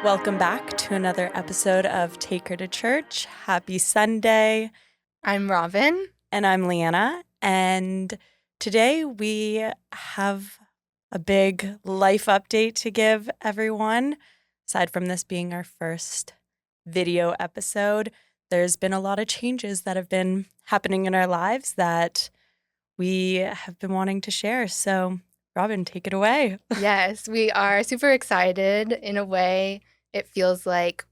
Welcome back to another episode of Take Her to Church. Happy Sunday. I'm Robin. And I'm Leanna. And today we have a big life update to give everyone. Aside from this being our first video episode, there's been a lot of changes that have been happening in our lives that we have been wanting to share. So, Robin, take it away. Yes, we are super excited. In a way, it feels like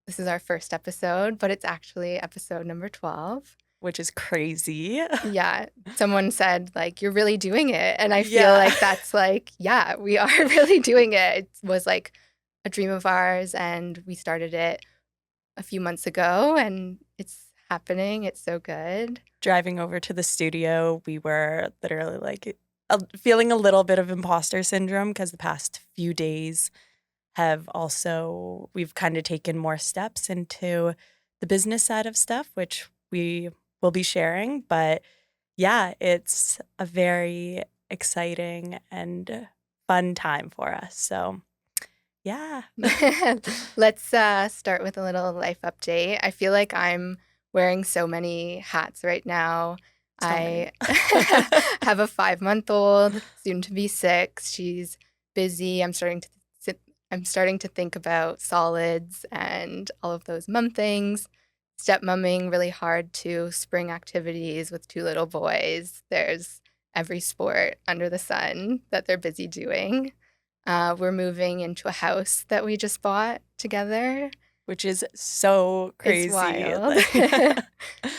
this is our first episode, but it's actually episode number 12. Which is crazy. Yeah, someone said, like, you're really doing it. And I feel Yeah. like that's like, yeah, we are really doing it. It was like a dream of ours, and we started it a few months ago, and it's happening. It's so good. Driving over to the studio, we were literally like feeling a little bit of imposter syndrome because the past few days we've kind of taken more steps into the business side of stuff, which we will be sharing. But yeah, it's a very exciting and fun time for us. So yeah. Let's start with a little life update. I feel like I'm wearing so many hats right now. I have a 5-month-old, soon to be 6. She's busy. I'm starting to think about solids and all of those mum things. Stepmumming, really hard to spring activities with 2 little boys. There's every sport under the sun that they're busy doing. We're moving into a house that we just bought together. Which is so crazy. It's wild.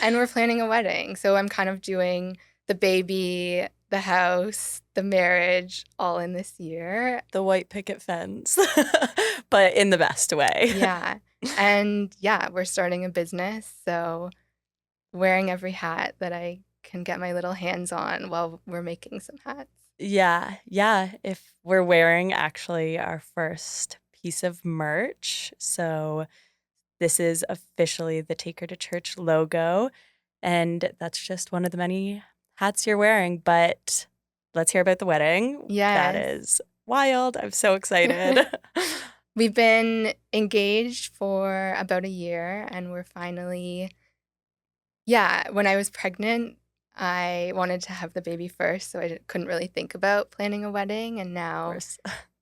And we're planning a wedding. So I'm kind of doing the baby, the house, the marriage all in this year. The white picket fence, but in the best way. Yeah. And yeah, we're starting a business. So wearing every hat that I can get my little hands on while we're making some hats. Yeah. If we're wearing actually our first piece of merch. So this is officially the Take Her to Church logo. And that's just one of the many hats you're wearing. But let's hear about the wedding. Yes. That is wild. I'm so excited. We've been engaged for about a year, and we're finally, when I was pregnant, I wanted to have the baby first, so I couldn't really think about planning a wedding, and now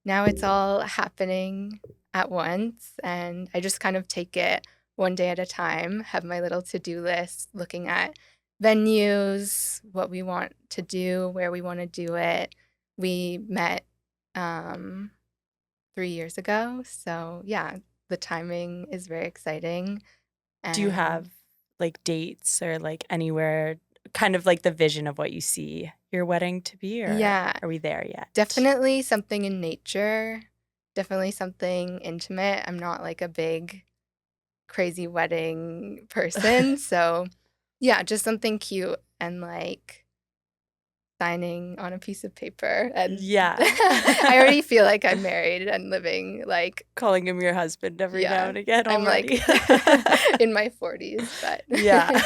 it's all happening at once, and I just kind of take it one day at a time, have my little to-do list, looking at venues, what we want to do, where we want to do it. We met 3 years ago, so yeah, the timing is very exciting. Do you have like dates or like anywhere, kind of like the vision of what you see your wedding to be, or are we there yet? Definitely something in nature, definitely something intimate. I'm not like a big crazy wedding person, so yeah, just something cute and like signing on a piece of paper. And yeah. I already feel like I'm married and living like calling him your husband every now and again already. I'm like in my 40s, but yeah.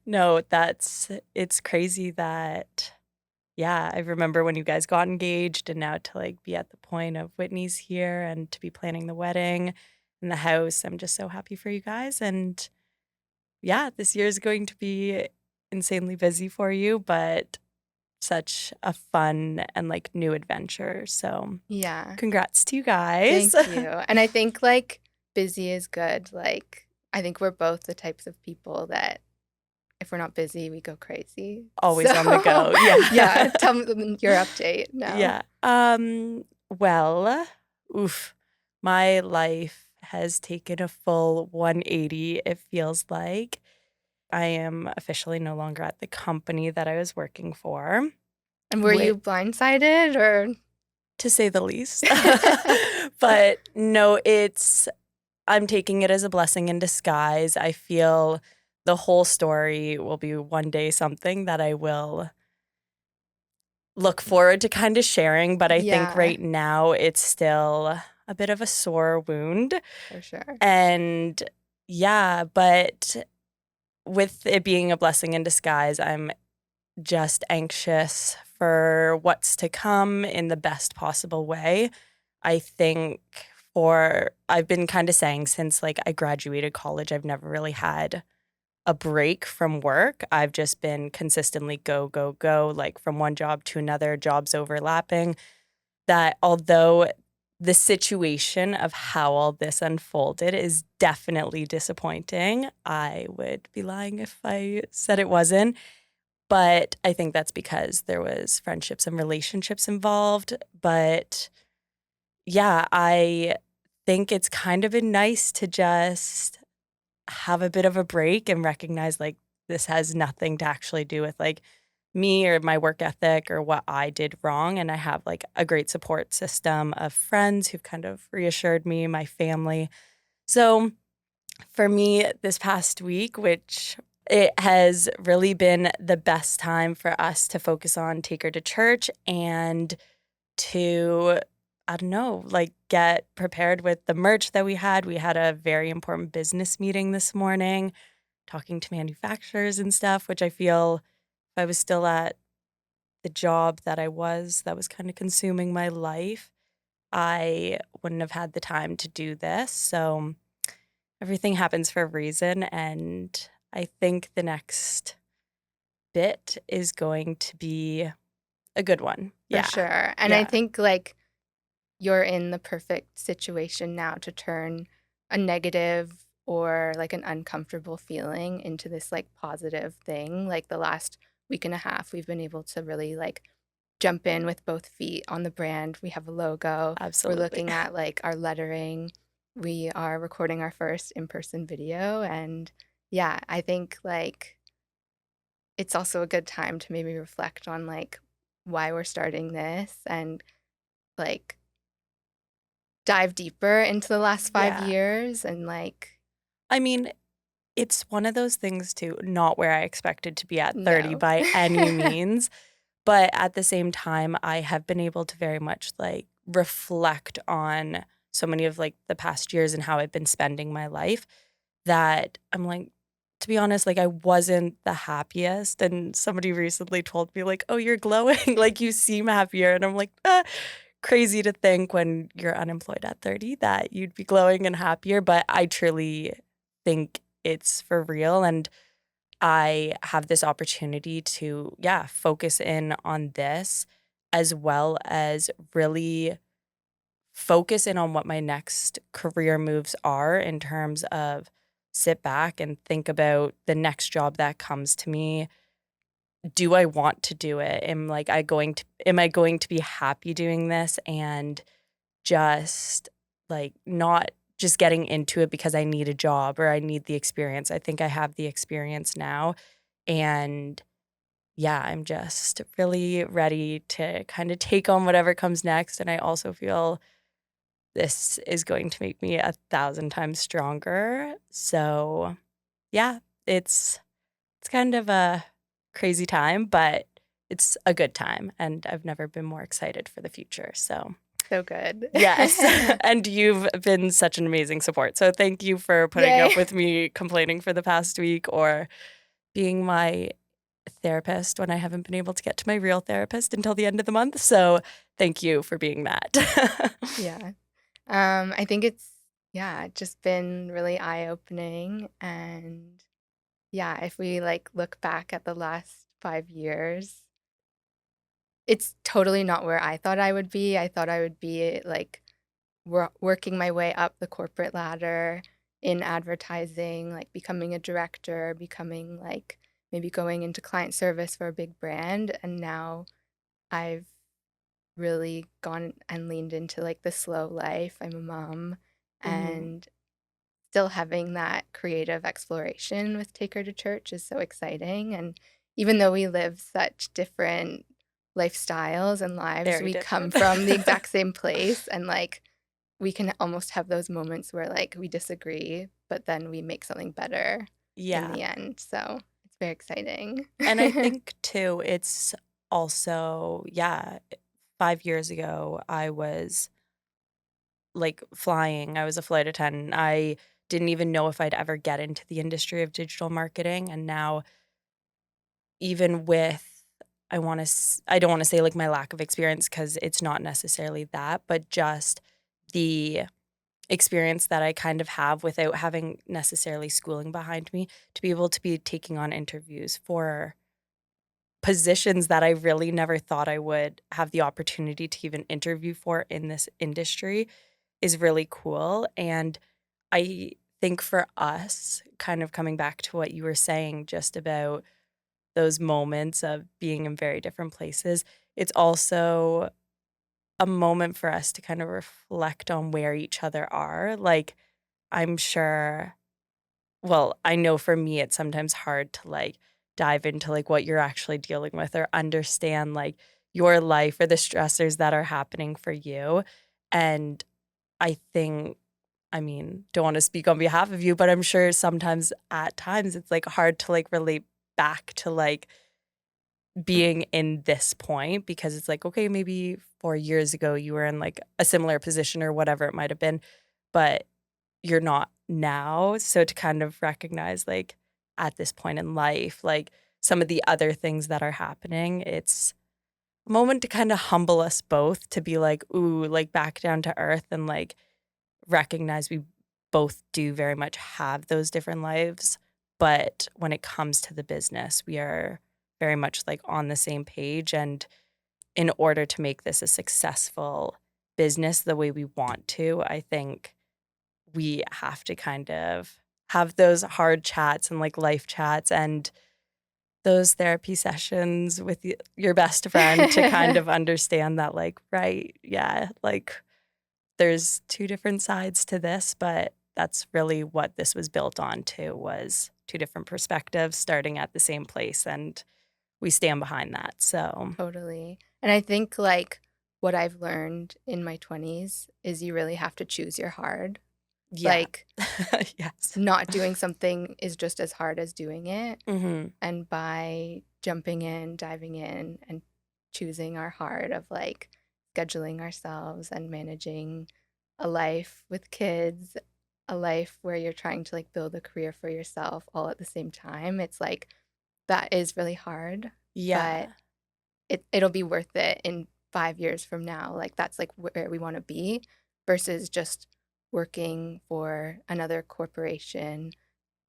No, it's crazy that I remember when you guys got engaged, and now to like be at the point of Whitney's here and to be planning the wedding in the house. I'm just so happy for you guys. And yeah, this year is going to be insanely busy for you, but such a fun and like new adventure. So yeah, congrats to you guys. Thank you. And I think like busy is good. Like I think we're both the types of people that if we're not busy, we go crazy. Always on the go. Yeah. Yeah. Tell me your update now. Yeah. Well, my life has taken a full 180, it feels like. I am officially no longer at the company that I was working for. And were you blindsided, or? To say the least. But no, I'm taking it as a blessing in disguise. I feel the whole story will be one day something that I will look forward to kind of sharing. But I think right now it's still a bit of a sore wound. For sure. And yeah, but with it being a blessing in disguise, I'm just anxious for what's to come in the best possible way. I think I've been kind of saying since like I graduated college, I've never really had a break from work. I've just been consistently go, go, go, like from one job to another, jobs overlapping. That although the situation of how all this unfolded is definitely disappointing, I would be lying if I said it wasn't. But I think that's because there was friendships and relationships involved. But yeah, I think it's kind of been nice to just have a bit of a break and recognize like this has nothing to actually do with like me or my work ethic or what I did wrong. And I have like a great support system of friends who've kind of reassured me, my family. So for me this past week, which it has really been the best time for us to focus on Take Her to Church and to, I don't know, like get prepared with the merch that we had. We had a very important business meeting this morning, talking to manufacturers and stuff, which I feel if I was still at the job that was kind of consuming my life, I wouldn't have had the time to do this. So everything happens for a reason. And I think the next bit is going to be a good one. For Yeah. sure. And I Yeah. think like you're in the perfect situation now to turn a negative or like an uncomfortable feeling into this like positive thing. Like the last week and a half, we've been able to really like jump in with both feet on the brand. We have a logo. We're Absolutely. looking at like our lettering. We are recording our first in-person video. And yeah, I think like it's also a good time to maybe reflect on like why we're starting this and like dive deeper into the last 5 Yeah. years and like I mean, it's one of those things too, not where I expected to be at 30 no. by any means, but at the same time, I have been able to very much like reflect on so many of like the past years and how I've been spending my life that I'm like, to be honest, like I wasn't the happiest. And somebody recently told me, like, oh, you're glowing, like you seem happier. And I'm like, crazy to think when you're unemployed at 30 that you'd be glowing and happier. But I truly think it's for real. And I have this opportunity to, yeah, focus in on this as well as really focus in on what my next career moves are in terms of sit back and think about the next job that comes to me. Do I want to do it? Am I going to be happy doing this and just like not just getting into it because I need a job or I need the experience. I think I have the experience now. And yeah, I'm just really ready to kind of take on whatever comes next. And I also feel this is going to make me 1,000 times stronger. So yeah, it's kind of a crazy time, but it's a good time. And I've never been more excited for the future. So So good. yes, and you've been such an amazing support. So thank you for putting Yay. up with me complaining for the past week or being my therapist when I haven't been able to get to my real therapist until the end of the month. So thank you for being that. Yeah. I think it's yeah, just been really eye-opening and yeah, if we like look back at the last 5 years, it's totally not where I thought I would be. I thought I would be like working my way up the corporate ladder in advertising, like becoming a director, becoming like maybe going into client service for a big brand. And now I've really gone and leaned into like the slow life. I'm a mom Mhm. and still having that creative exploration with Take Her to Church is so exciting. And even though we live such different lifestyles and lives, Very we come different. from the exact same place and like we can almost have those moments where like we disagree, but then we make something better in Yeah. the end. So it's very exciting. And I think too, it's also, yeah, 5 years ago, I was like flying. I was a flight attendant. I didn't even know if I'd ever get into the industry of digital marketing. And now, even with I don't want to say like my lack of experience because it's not necessarily that, but just the experience that I kind of have without having necessarily schooling behind me to be able to be taking on interviews for positions that I really never thought I would have the opportunity to even interview for in this industry is really cool. And I think for us, kind of coming back to what you were saying just about those moments of being in very different places, it's also a moment for us to kind of reflect on where each other are. Like, I'm sure, well, I know for me, it's sometimes hard to like dive into like what you're actually dealing with or understand like your life or the stressors that are happening for you. And I think, I mean, don't want to speak on behalf of you, but I'm sure sometimes at times it's like hard to like relate back to like being in this point because it's like, okay, maybe 4 years ago you were in like a similar position or whatever it might have been, but you're not now. So to kind of recognize like at this point in life, like some of the other things that are happening, it's a moment to kind of humble us both to be like, ooh, like back down to earth and like recognize we both do very much have those different lives. But when it comes to the business, we are very much like on the same page. And in order to make this a successful business the way we want to, I think we have to kind of have those hard chats and like life chats and those therapy sessions with your best friend to kind of understand that, like, right, yeah, like there's two different sides to this, but that's really what this was built on too, was two different perspectives starting at the same place. And we stand behind that. So, Totally. And I think, like, what I've learned in my 20s is you really have to choose your hard. yeah. Like, Yes. not doing something is just as hard as doing it. Hmm. And by jumping in, diving in, and choosing our hard of like scheduling ourselves and managing a life with kids, a life where you're trying to like build a career for yourself all at the same time, it's like that is really hard, but Yeah. it'll be worth it in 5 years from now. Like that's like where we want to be versus just working for another corporation.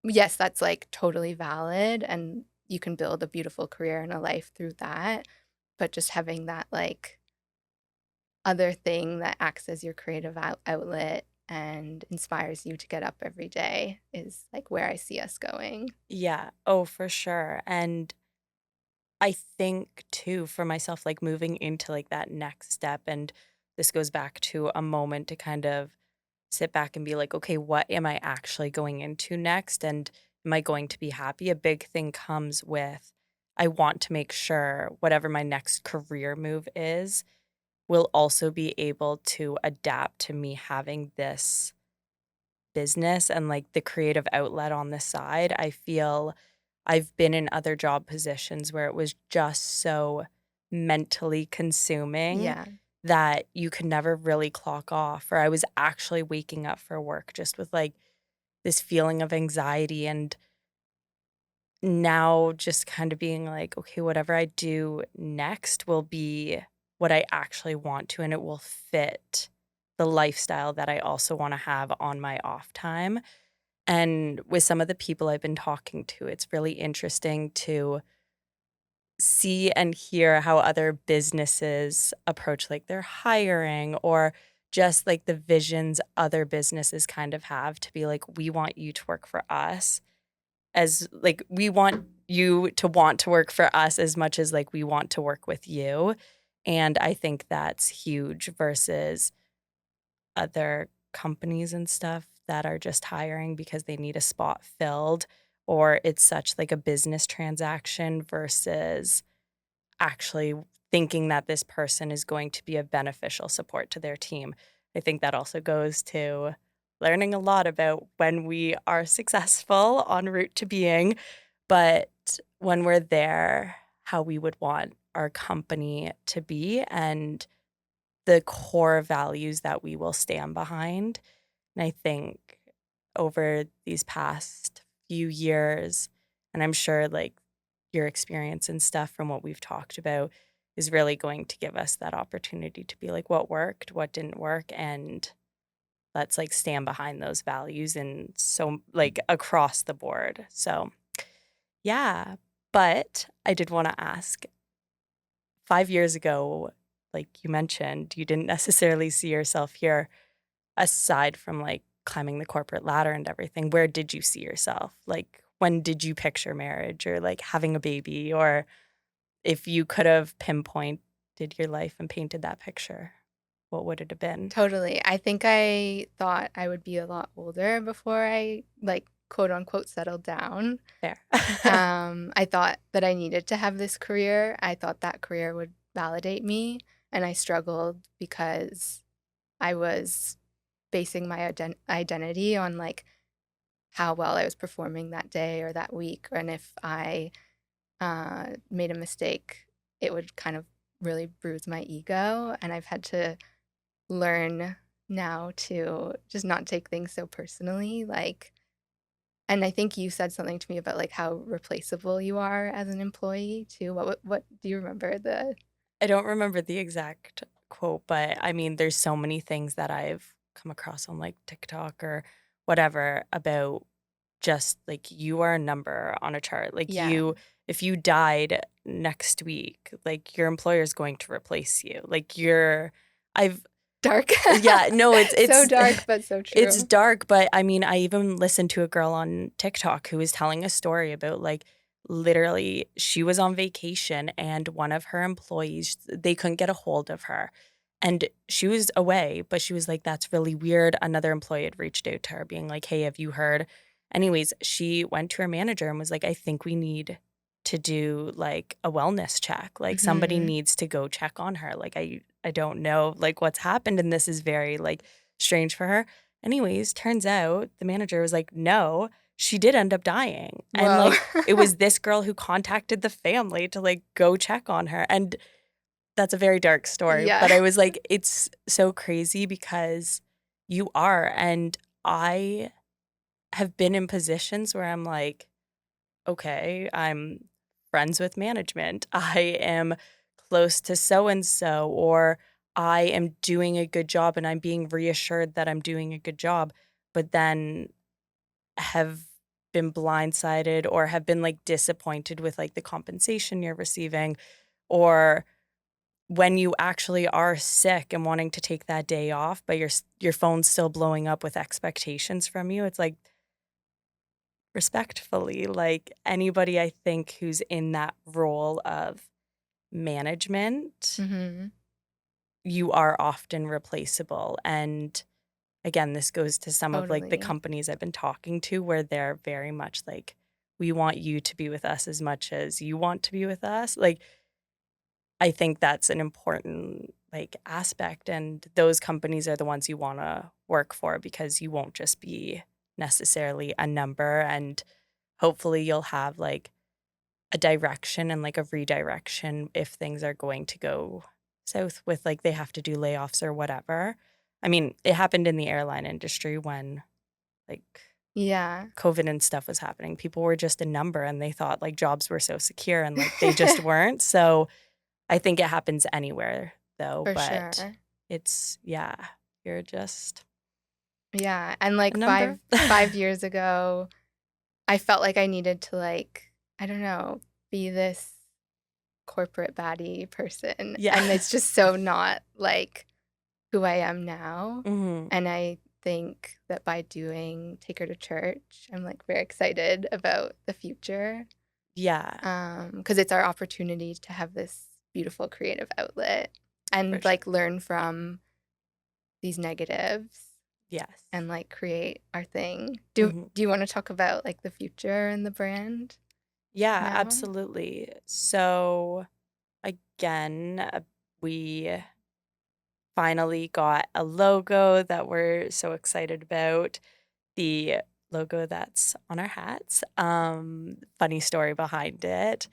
Yes, that's like totally valid and you can build a beautiful career and a life through that. But just having that like other thing that acts as your creative outlet and inspires you to get up every day is like where I see us going. Yeah. Oh, for sure. And I think too for myself, like moving into like that next step, and this goes back to a moment to kind of sit back and be like, okay, what am I actually going into next? And am I going to be happy? A big thing comes with I want to make sure whatever my next career move is will also be able to adapt to me having this business and like the creative outlet on the side. I feel I've been in other job positions where it was just so mentally consuming Yeah. that you could never really clock off, or I was actually waking up for work just with like this feeling of anxiety. And now just kind of being like, okay, whatever I do next will be what I actually want to, and it will fit the lifestyle that I also want to have on my off time. And with some of the people I've been talking to, it's really interesting to see and hear how other businesses approach like their hiring or just like the visions other businesses kind of have to be like, we want you to work for us as like we want you to want to work for us as much as like we want to work with you. And I think that's huge versus other companies and stuff that are just hiring because they need a spot filled, or it's such like a business transaction versus actually thinking that this person is going to be a beneficial support to their team. I think that also goes to learning a lot about when we are successful en route to being, but when we're there, how we would want our company to be and the core values that we will stand behind. And I think over these past few years, and I'm sure like your experience and stuff from what we've talked about is really going to give us that opportunity to be like, what worked, what didn't work, and let's like stand behind those values and so like across the board. So yeah, but I did want to ask, 5 years ago, like you mentioned, you didn't necessarily see yourself here aside from like climbing the corporate ladder and everything. Where did you see yourself? Like, when did you picture marriage or like having a baby? Or if you could have pinpointed your life and painted that picture, what would it have been? Totally. I think I thought I would be a lot older before I like quote unquote settled down. There. I thought that I needed to have this career. I thought that career would validate me, and I struggled because I was basing my identity on like how well I was performing that day or that week, and if I made a mistake, it would kind of really bruise my ego. And I've had to learn now to just not take things so personally. Like, and I think you said something to me about like how replaceable you are as an employee too. What do you remember the I don't remember the exact quote, but I mean, there's so many things that I've come across on like TikTok or whatever about just like you are a number on a chart. Like yeah, if you died next week, like your employer is going to replace you. Like I've, dark. yeah, no, So it's dark, but so it's true. dark, but I mean, I even listened to a girl on TikTok who was telling a story about like literally she was on vacation and one of her employees, they couldn't get a hold of her. And she was away, but she was like, that's really weird. Another employee had reached out to her being like, hey, have you heard? Anyways, she went to her manager and was like, I think we need to do like a wellness check. Like somebody Hmm. needs to go check on her. Like I don't know like what's happened and this is very like strange for her. Anyways, turns out the manager was like, no, she did end up dying. And Whoa. like it was this girl who contacted the family to like go check on her. And that's a very dark story, Yeah. but I was like, it's so crazy because you are. And I have been in positions where I'm like, okay, I'm friends with management. I am close to so and so, or I am doing a good job and I'm being reassured that I'm doing a good job, but then have been blindsided or have been like disappointed with like the compensation you're receiving, or when you actually are sick and wanting to take that day off, but your phone's still blowing up with expectations from you. It's like, respectfully, like anybody I think who's in that role of management, Hmm. you are often replaceable. And again, this goes to some of like the Totally. companies I've been talking to where they're very much like, we want you to be with us as much as you want to be with us. Like, I think that's an important like aspect, and those companies are the ones you want to work for because you won't just be necessarily a number, and hopefully you'll have like a direction and like a redirection if things are going to go south with like they have to do layoffs or whatever. I mean, it happened in the airline industry when like Yeah. COVID and stuff was happening. People were just a number and they thought like jobs were so secure and like they just weren't. So I think it happens anywhere though, For but sure. it's yeah, you're just Yeah. And a like number. five years ago, I felt like I needed to like, I don't know, be this corporate baddie person. Yeah. And it's just so not like who I am now. Hmm. And I think that by doing Take Her to Church, I'm like very excited about the future. Yeah, Because it's our opportunity to have this beautiful creative outlet for and sure. like learn from these negatives Yes. and like create our thing. Hmm. Do you want to talk about like the future and the brand Yeah, now? absolutely. So again, we finally got a logo that we're so excited about. The logo that's on our hats. Funny story behind it.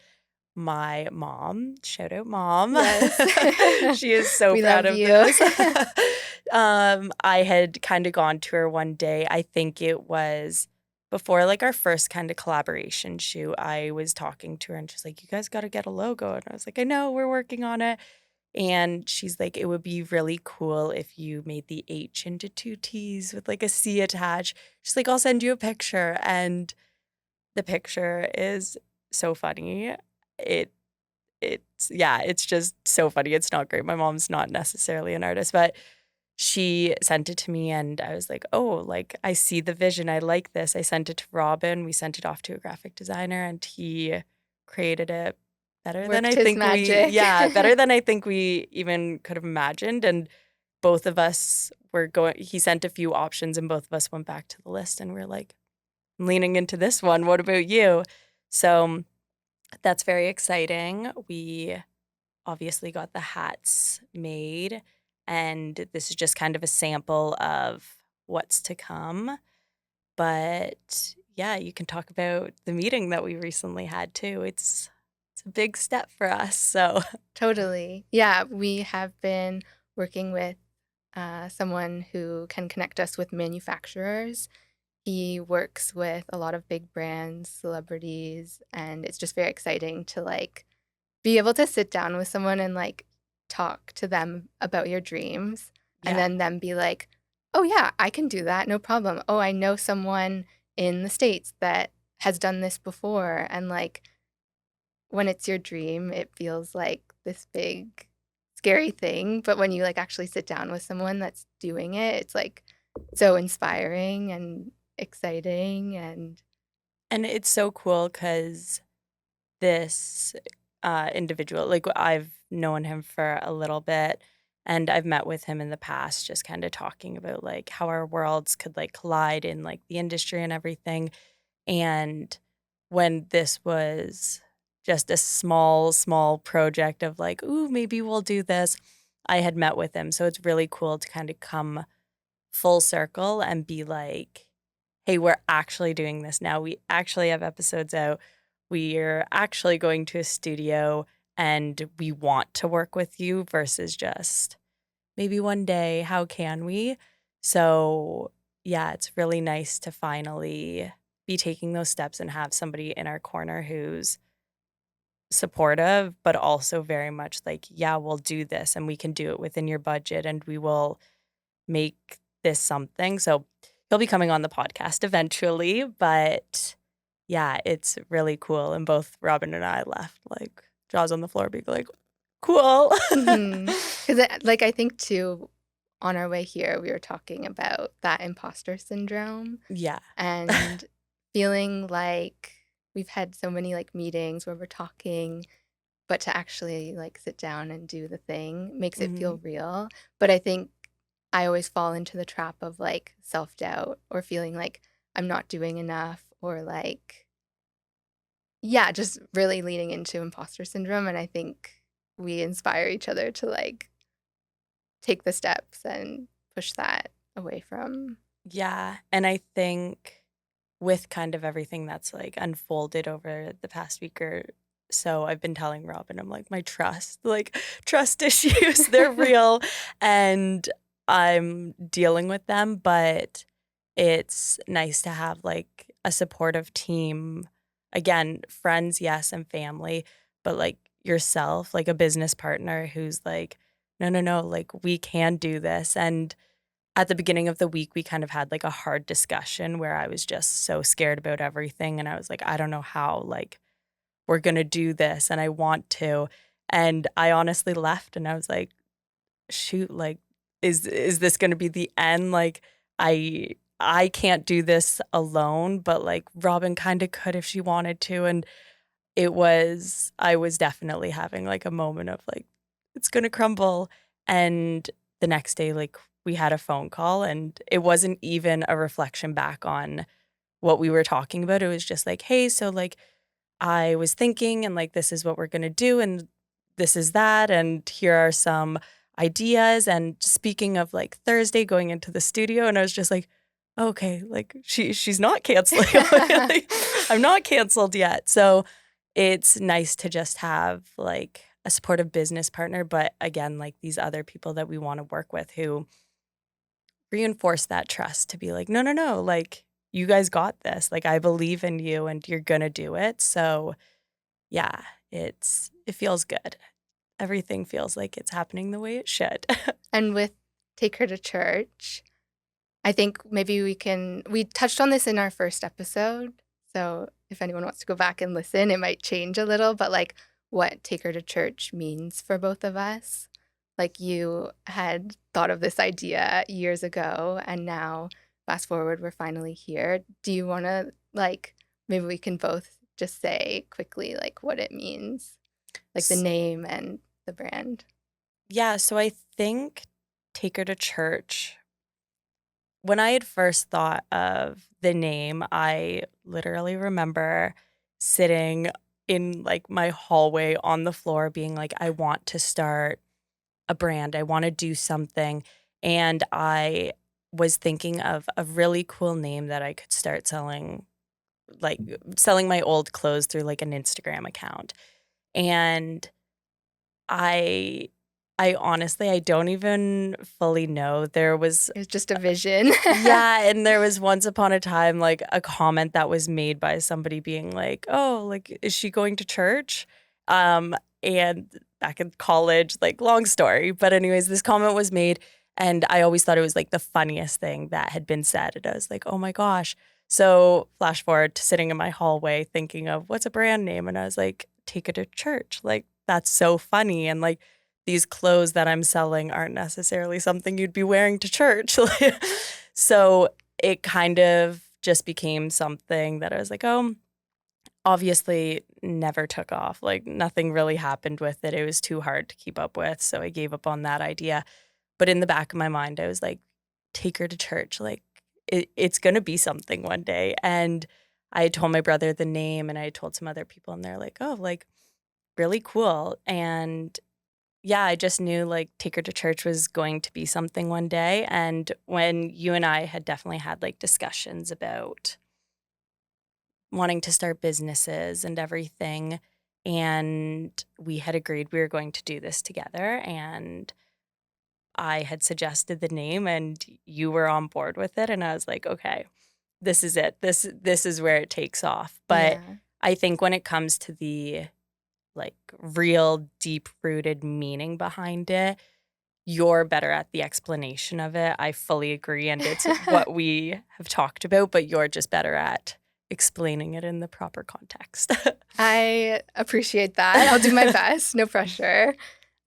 My mom, shout out mom. Yes. She is so We proud love of you. this. I had kind of gone to her one day. I think it was before like our first kind of collaboration shoot, I was talking to her and she's like, "You guys got to get a logo." And I was like, "I know, we're working on it." And she's like, "It would be really cool if you made the H into two T's with like a C attached." She's like, "I'll send you a picture." And the picture is so funny. It it's just so funny. It's not great. My mom's not necessarily an artist, but she sent it to me and I was like, "Oh, like I see the vision. I like this." I sent it to Robin. We sent it off to a graphic designer and he created it better than Worked I his think magic. better than I think we even could have imagined. And both of us were going he sent a few options and both of us went back to the list and we're like, "I'm leaning into this one. What about you?" So that's very exciting. We obviously got the hats made, and this is just kind of a sample of what's to come. But yeah, you can talk about the meeting that we recently had too. It's a big step for us. So Totally. Yeah, we have been working with someone who can connect us with manufacturers. He works with a lot of big brands, celebrities, and it's just very exciting to like be able to sit down with someone and like talk to them about your dreams and yeah. then them be like, "Oh yeah, I can do that. No problem. Oh, I know someone in the States that has done this before." And like when it's your dream, it feels like this big scary thing, but when you like actually sit down with someone that's doing it, it's like so inspiring and exciting and And it's so cool because this individual, like I've known him for a little bit and I've met with him in the past, just kind of talking about like how our worlds could like collide in like the industry and everything. And when this was just a small project of like, "Ooh, maybe we'll do this," I had met with him. So it's really cool to kind of come full circle and be like, "Hey, we're actually doing this now. We actually have episodes out. We're actually going to a studio and we want to work with you versus just maybe one day, how can we?" So, yeah, it's really nice to finally be taking those steps and have somebody in our corner who's supportive, but also very much like, "Yeah, we'll do this and we can do it within your budget and we will make this something." So he'll be coming on the podcast eventually, but yeah, it's really cool. And both Robin and I left like jaws on the floor, being like, "Cool." mhm. 'Cause like I think too on our way here we were talking about that imposter syndrome Yeah. and feeling like we've had so many like meetings where we're talking, but to actually like sit down and do the thing makes it Mhm. feel real. But I think I always fall into the trap of like self-doubt or feeling like I'm not doing enough or like yeah, just really leaning into imposter syndrome, and I think we inspire each other to like take the steps and push that away from. Yeah, and I think with kind of everything that's, like, unfolded over the past week or so, I've been telling Robin, I'm like, "My trust issues, they're real, and I'm dealing with them," but it's nice to have, like, a supportive team. Again, friends, yes, and family, but, like, yourself, like, a business partner who's like, "No, no, no, like, we can do this," and at the beginning of the week, we kind of had, like, a hard discussion where I was just so scared about everything, and I was like, "I don't know how, like, we're gonna do this, and I want to." And I honestly left, and I was like, "Shoot, like, is this gonna be the end?" Like, I can't do this alone, but, like, Robin kinda could if she wanted to, and I was definitely having, like, a moment of, like, "It's gonna crumble," and the next day, like, we had a phone call, and it wasn't even a reflection back on what we were talking about, it was just like, "Hey, so, like, I was thinking, and, like, this is what we're gonna do, and this is that, and here are some ideas," and speaking of, like, Thursday going into the studio, and I was just like, "Okay, like, she's not canceling like, I'm not canceled yet." So it's nice to just have, like, a supportive business partner, but again, like, these other people that we wanna work with who reinforce that trust to be like, "No, no, no, like, you guys got this. Like, I believe in you and you're gonna do it. So yeah, it feels good. Everything feels like it's happening the way it should. And with Take Her to Church, I think maybe we touched on this in our first episode. So if anyone wants to go back and listen, it might change a little, but like what Take Her to Church means for both of us. Like you had thought of this idea years ago, and now fast forward, we're finally here. Do you want to like, maybe we can both just say quickly like what it means, like the S- name and the brand? yeah, so I think Take Her to Church, when I had first thought of the name, I literally remember sitting in like my hallway on the floor being like, I want to start a brand. I want to do something. And I was thinking of a really cool name that I could start selling, like selling my old clothes through like an Instagram account. And I I honestly I don't even fully know. There was It was just a vision. yeah, and there was once upon a time, like, a comment that was made by somebody being like, "Oh, like, is she going to church?" Um, and back in college, like, long story, but anyways, this comment was made, and I always thought it was, like, the funniest thing that had been said, and I was like, "Oh my gosh." So, flash forward to sitting in my hallway thinking of, "What's a brand name?" And I was like, "Take It to Church." Like, that's so funny, and, like, these clothes that I'm selling aren't necessarily something you'd be wearing to church. So it kind of just became something that I was like, oh, obviously never took off. Like nothing really happened with it. It was too hard to keep up with. So I gave up on that idea. But in the back of my mind, I was like, take her to church. Like it's going to be something one day. And I told my brother the name and I told some other people, and they're like, oh, like really cool. And yeah, I just knew like Take Her to Church was going to be something one day. And when you and I had definitely had like discussions about wanting to start businesses and everything, and we had agreed we were going to do this together. And I had suggested the name, and you were on board with it. And I was like, okay, this is it. This is where it takes off. But Yeah. I think when it comes to the like real deep rooted meaning behind it, you're better at the explanation of it. I fully agree, and it's what we have talked about, but you're just better at explaining it in the proper context. I appreciate that. I'll do my best. No pressure.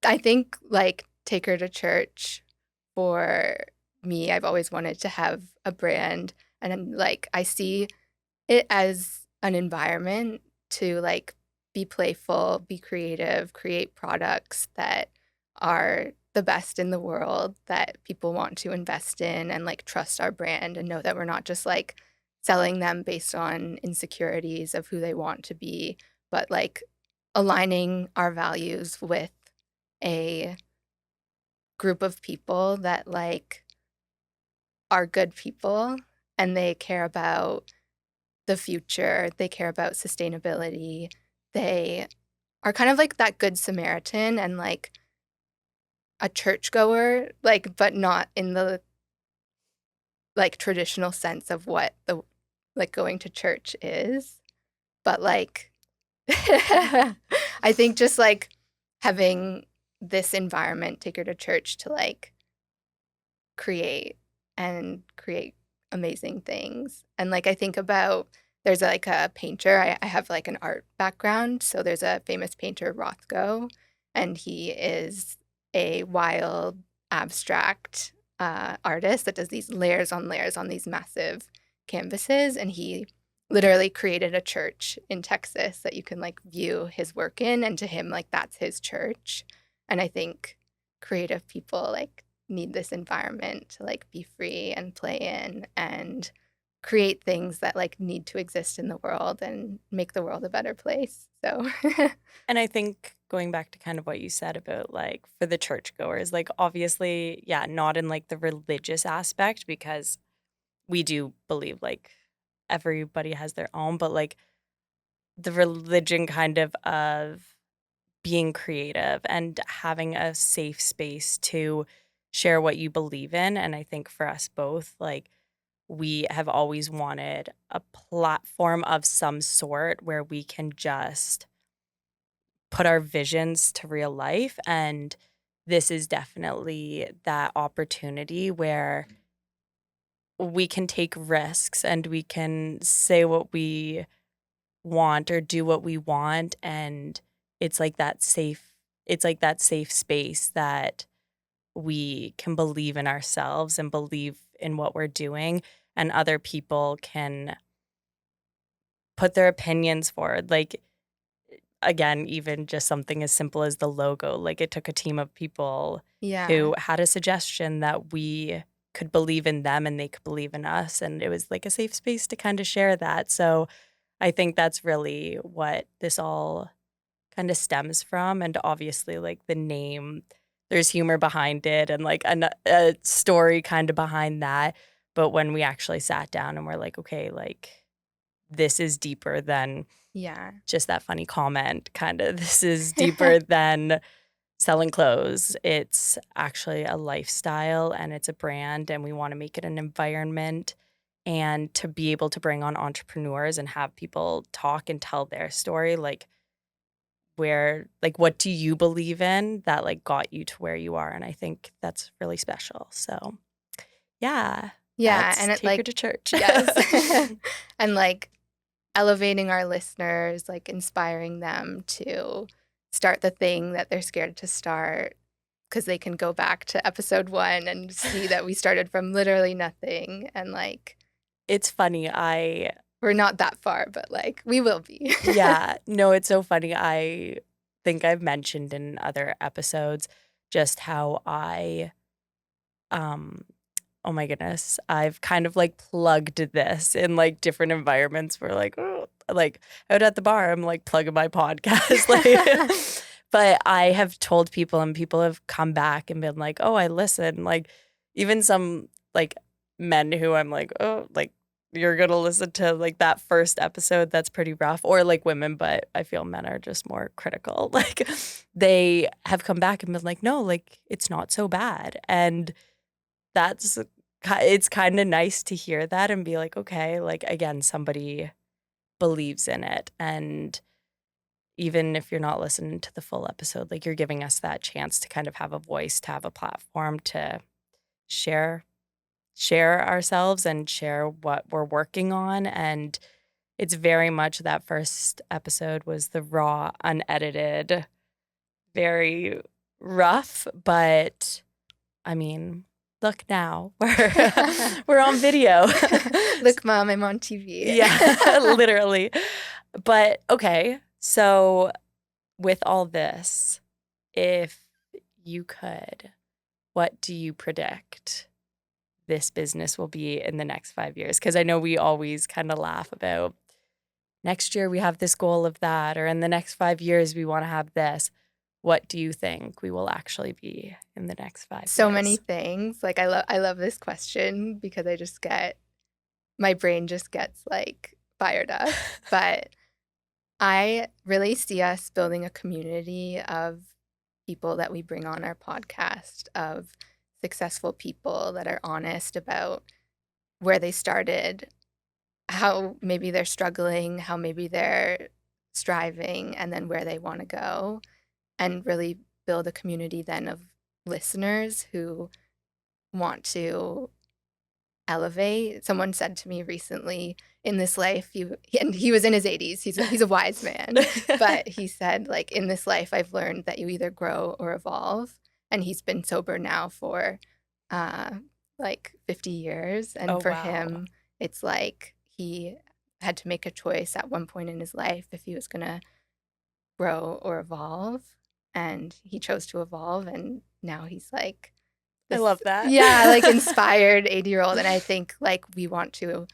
I think like Take Her to Church for me, I've always wanted to have a brand, and I'm like I see it as an environment to like be playful, be creative, create products that are the best in the world that people want to invest in and like trust our brand and know that we're not just like selling them based on insecurities of who they want to be, but like aligning our values with a group of people that like are good people and they care about the future, they care about sustainability. They are kind of like that good Samaritan and like a churchgoer, like, but not in the like traditional sense of what the like going to church is. But like, I think just like having this environment take her to church to like create and create amazing things. And like I think about there's like a painter. I have like an art background, so there's a famous painter Rothko, and he is a wild abstract artist that does these layers on layers on these massive canvases, and he literally created a church in Texas that you can like view his work in, and to him like that's his church. And I think creative people like need this environment to like be free and play in and create things that like need to exist in the world and make the world a better place. So And I think going back to kind of what you said about like for the churchgoers, like obviously, yeah, not in like the religious aspect because we do believe like everybody has their own, but like the religion kind of being creative and having a safe space to share what you believe in. And I think for us both, like we have always wanted a platform of some sort where we can just put our visions to real life, and this is definitely that opportunity where we can take risks and we can say what we want or do what we want, and it's like that safe it's like that safe space that we can believe in ourselves and believe in what we're doing, and other people can put their opinions forward. Like, again, even just something as simple as the logo, like, it took a team of people Yeah. who had a suggestion that we could believe in them and they could believe in us, and it was like a safe space to kinda share that. So I think that's really what this all kinda stems from, and obviously, like, the name, there's humor behind it and, like, a story kinda behind that, but when we actually sat down and we're like, "Okay, like, this is deeper than Yeah. just that funny comment, kinda. This is deeper than selling clothes. It's actually a lifestyle, and it's a brand, and we wanna make it an environment, and to be able to bring on entrepreneurs and have people talk and tell their story, like, what do you believe in that, like, got you to where you are? And I think that's really special. So, yeah, Yeah, that's and it take her like to church. yes. And like elevating our listeners, like inspiring them to start the thing that they're scared to start because they can go back to episode 1 and see that we started from literally nothing and like It's funny, I we're not that far, but like we will be. yeah, no, it's so funny. I think I've mentioned in other episodes just how um oh my goodness, I've kind of, like, plugged this in, like, different environments where, like, oh, like, out at the bar, I'm, like, plugging my podcast, like but I have told people, and people have come back and been like, "Oh, I listen." Like, even some, like, men who I'm like, "Oh, like, you're gonna listen to, like, that first episode, that's pretty rough," or, like, women, but I feel men are just more critical. Like, they have come back and been like, "No, like, it's not so bad," and that's it's kinda nice to hear that and be like, "Okay," like, again, somebody believes in it, and even if you're not listening to the full episode, like, you're giving us that chance to kind of have a voice, to have a platform to share ourselves and share what we're working on, and it's very much that first episode was the raw, unedited, very rough, but I mean, look now, we're on video. Look, mom, I'm on TV. Yeah, literally. But, okay, so with all this, if you could, what do you predict this business will be in the next 5 years? Because I know we always kinda laugh about, "Next year, we have this goal of that," or, "In the next 5 years, we wanna have this." What do you think we will actually be in the next 5 So many years? things. Like I love this question because I just get my brain just gets like fired up. But I really see us building a community of people that we bring on our podcast, of successful people that are honest about where they started, how maybe they're struggling, how maybe they're striving, and then where they want to go, and really build a community then of listeners who want to elevate. Someone said to me recently, in this life, and he was in his 80s. He's a wise man, but he said, like, in this life, I've learned that you either grow or evolve. And he's been sober now for uh, like 50 years, Oh, and for wow. him, it's like he had to make a choice at one point in his life if he was gonna grow or evolve, and he chose to evolve, and now he's like I this, love that. yeah, like inspired 80-year-old. And I think like we want to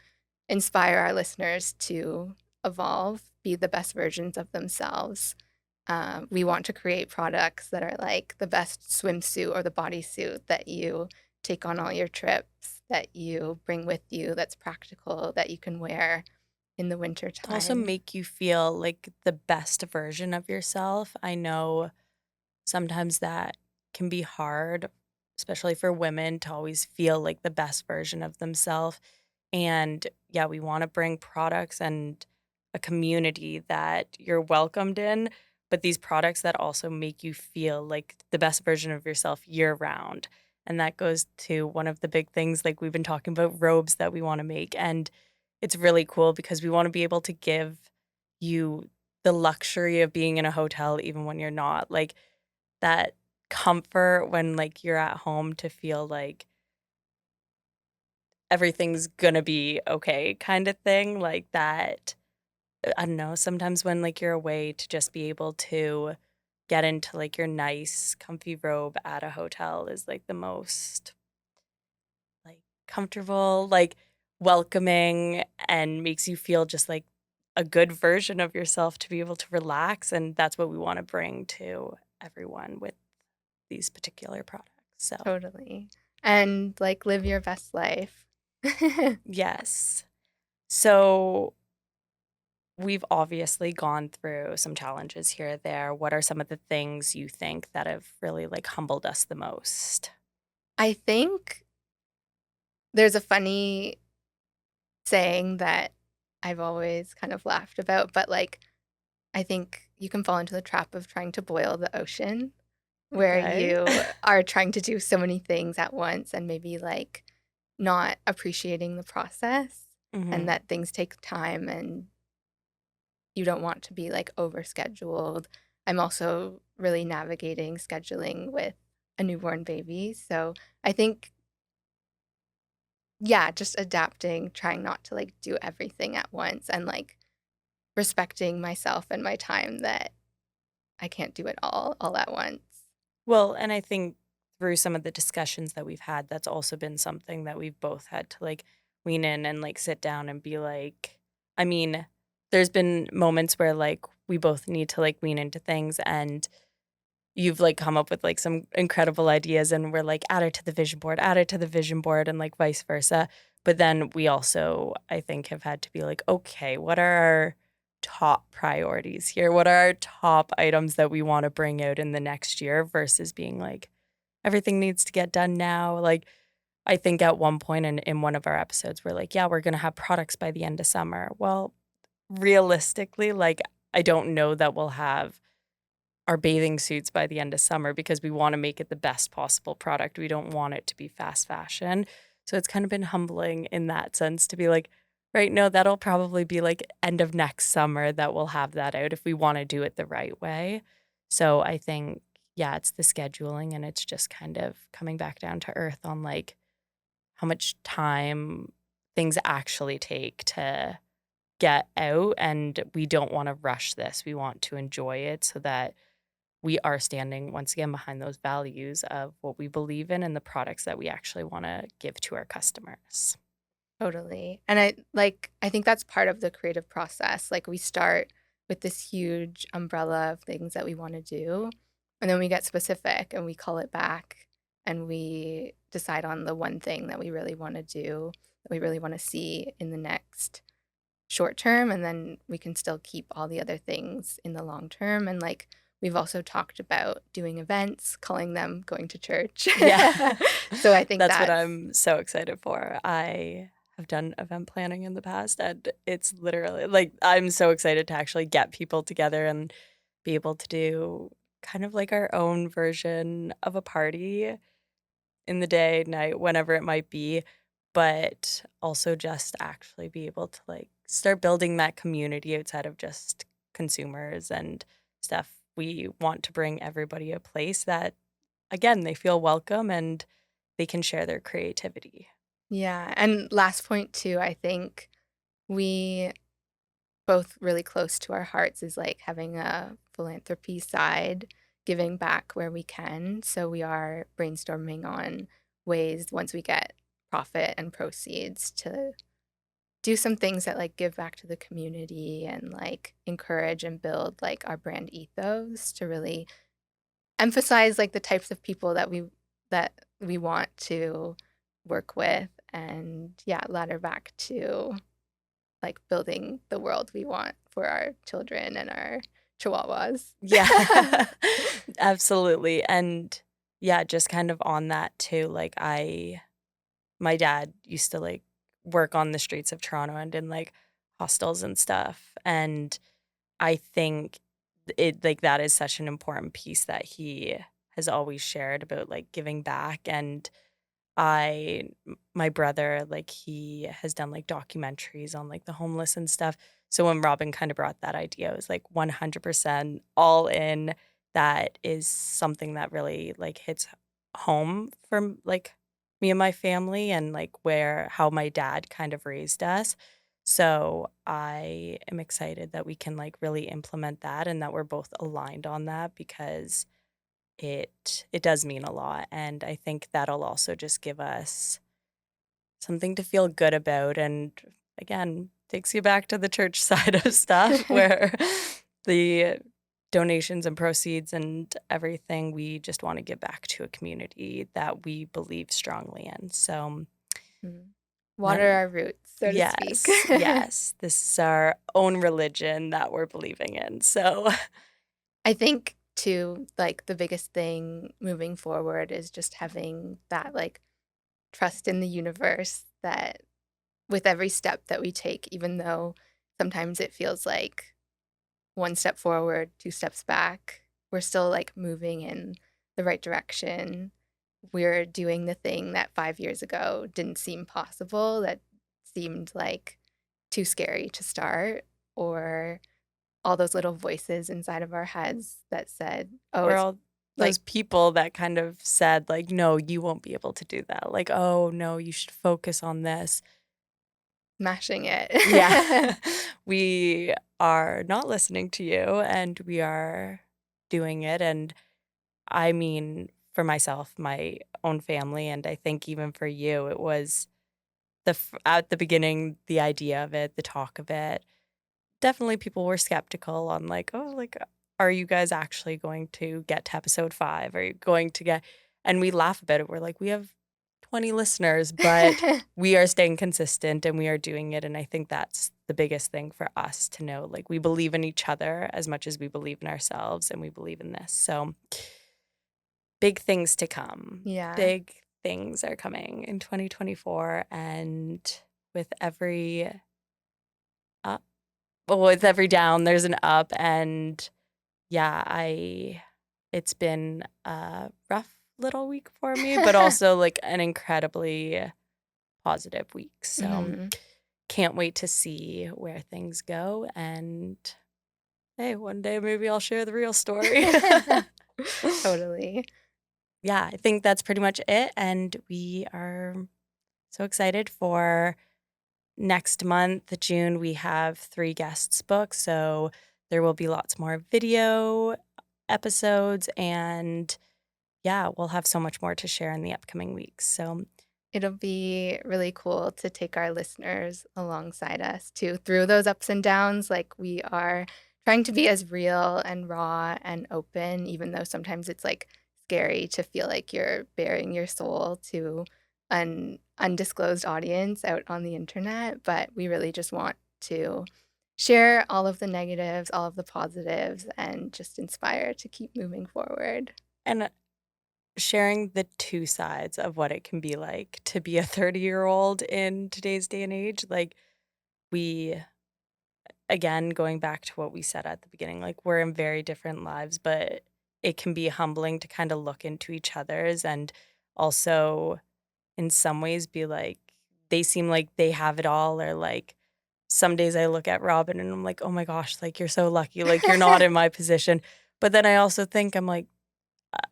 inspire our listeners to evolve, be the best versions of themselves. We want to create products that are like the best swimsuit or the bodysuit that you take on all your trips, that you bring with you, that's practical, that you can wear in the winter To also time. make you feel like the best version of yourself. I know sometimes that can be hard, especially for women, to always feel like the best version of themselves. And yeah, we want to bring products and a community that you're welcomed in, but these products that also make you feel like the best version of yourself year round. And that goes to one of the big things, like we've been talking about robes that we want to make. And it's really cool because we want to be able to give you the luxury of being in a hotel even when you're not. Like that comfort when like you're at home to feel like everything's gonna be okay kind of thing, like that. I don't know, sometimes when like you're away to just be able to get into like your nice comfy robe at a hotel is like the most like comfortable, like welcoming, and makes you feel just like a good version of yourself to be able to relax, and that's what we want to bring to everyone with these particular products. So, Totally. And like live your best life. yes. So, we've obviously gone through some challenges here or there. What are some of the things you think that have really like humbled us the most? I think there's a funny saying that I've always kind of laughed about, but like I think you can fall into the trap of trying to boil the ocean where Okay. you are trying to do so many things at once and maybe like not appreciating the process and Mhm. that things take time and you don't want to be like overscheduled. I'm also really navigating scheduling with a newborn baby. So I think, yeah, just adapting, trying not to like do everything at once and like respecting myself and my time that I can't do it all at once. Well, and I think through some of the discussions that we've had, that's also been something that we've both had to like lean in and like sit down and be like, I mean, there's been moments where like we both need to like lean into things, and you've like come up with like some incredible ideas, and we're like add it to the vision board, add it to the vision board, and like vice versa. But then we also, I think, have had to be like, okay, what are our top priorities here? What are our top items that we want to bring out in the next year versus being like everything needs to get done now? Like I think at one point in one of our episodes we're like, yeah, we're going to have products by the end of summer. Well, realistically, like I don't know that we'll have our bathing suits by the end of summer because we want to make it the best possible product. We don't want it to be fast fashion. So it's kind of been humbling in that sense to be like, right, no, that'll probably be like end of next summer that we'll have that out if we want to do it the right way. So I think, yeah, it's the scheduling, and it's just kind of coming back down to earth on like how much time things actually take to get out. And we don't want to rush this. We want to enjoy it so that we are standing once again behind those values of what we believe in and the products that we actually want to give to our customers. Totally. And I think that's part of the creative process. Like we start with this huge umbrella of things that we want to do, and then we get specific and we call it back and we decide on the one thing that we really want to do, that we really want to see in the next short term, and then we can still keep all the other things in the long term. And like we've also talked about doing events, calling them going to church. Yeah. So I think That's what that's I'm so excited for. I have done event planning in the past, and it's literally like I'm so excited to actually get people together and be able to do kind of like our own version of a party in the day, night, whenever it might be, but also just actually be able to like start building that community outside of just consumers and stuff. We want to bring everybody a place that, again, they feel welcome and they can share their creativity. yeah. And last point too, I think we both really close to our hearts is like having a philanthropy side, giving back where we can. So we are brainstorming on ways once we get profit and proceeds to do some things that like give back to the community and like encourage and build like our brand ethos to really emphasize like the types of people that we want to work with and yeah, ladder back to like building the world we want for our children and our chihuahuas. Yeah, absolutely. And yeah, just kind of on that too. Like, my dad used to like work on the streets of Toronto and in like hostels and stuff. And I think it like that is such an important piece that he has always shared about like giving back. And my brother, like he has done like documentaries on like the homeless and stuff. So when Robin kind of brought that idea, it was like 100% all in. That is something that really like hits home for like me and my family and like where how my dad kind of raised us. So I am excited that we can like really implement that and that we're both aligned on that because it does mean a lot, and I think that'll also just give us something to feel good about, and again, takes you back to the church side of stuff where the donations and proceeds and everything, we just wanna give back to a community that we believe strongly in, so Mm. let Water our roots, so to speak. yes, yes, this is our own religion that we're believing in, so I think too, like the biggest thing moving forward is just having that like trust in the universe that with every step that we take, even though sometimes it feels like one step forward, two steps back, we're still like moving in the right direction. We're doing the thing that 5 years ago didn't seem possible, that seemed like too scary to start, or all those little voices inside of our heads that said, oh, or it's all like those people that kind of said, like, "No, you won't be able to do that." Like, "Oh, no, you should focus on this." smashing Yeah. it. We are not listening to you, and we are doing it, and I mean, for myself, my own family, and I think even for you, it was at the beginning, the idea of it, the talk of it. Definitely people were skeptical on like, "Oh, like, are you guys actually going to get to episode 5? Are you going to get" and we laugh about it. We're like, "We have 20 listeners, but we are staying consistent and we are doing it." And I think that's the biggest thing for us to know. Like, we believe in each other as much as we believe in ourselves and we believe in this. So, big things to come. Yeah. Big things are coming in 2024 and with every up well, with every down, there's an up, and yeah, I it's been a rough little week for me, but also, like, an incredibly positive week, so Mhm. can't wait to see where things go, and, hey, one day maybe I'll share the real story. Totally. Yeah, I think that's pretty much it, and we are so excited for next month, June. We have 3 guests booked, so there will be lots more video episodes, and yeah, we'll have so much more to share in the upcoming weeks. So, It'll be really cool to take our listeners alongside us too through those ups and downs. Like we are trying to be as real and raw and open, even though sometimes it's like scary to feel like you're bearing your soul to an undisclosed audience out on the internet. But we really just want to share all of the negatives, all of the positives, and just inspire to keep moving forward. and sharing the 2 sides of what it can be like to be a 30-year-old in today's day and age, like, we again, going back to what we said at the beginning, like, we're in very different lives, but it can be humbling to kinda look into each other's and also, in some ways, be like, they seem like they have it all, or, like, some days I look at Robin and I'm like, "Oh my gosh, like, you're so lucky, like, you're not in my position." But then I also think I'm like,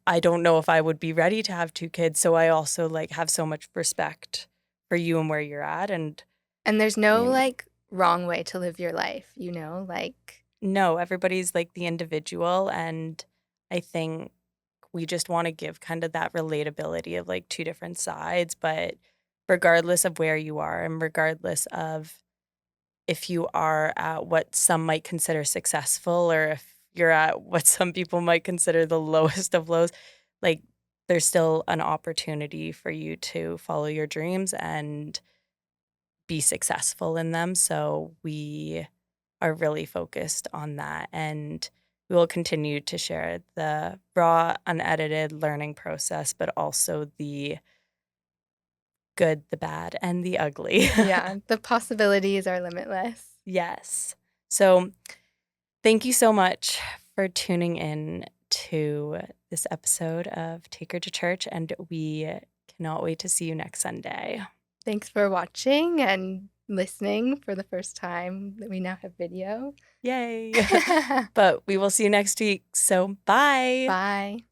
I don't know if I would be ready to have 2 kids, so I also, like, have so much respect for you and where you're at, and And there's I no mean, like wrong way to live your life, you know? Like no, everybody's, like, the individual, and I think we just wanna give kind of that relatability of, like, 2 different sides, but regardless of where you are and regardless of if you are at what some might consider successful or if you're at what some people might consider the lowest of lows, like, there's still an opportunity for you to follow your dreams and be successful in them, so we are really focused on that, and we will continue to share the raw, unedited learning process, but also the good, the bad, and the ugly. Yeah, the possibilities are limitless. Yes. So thank you so much for tuning in to this episode of Take Her to Church, and we cannot wait to see you next Sunday. Thanks for watching and listening for the first time that we now have video. Yay! But we will see you next week. So bye. Bye.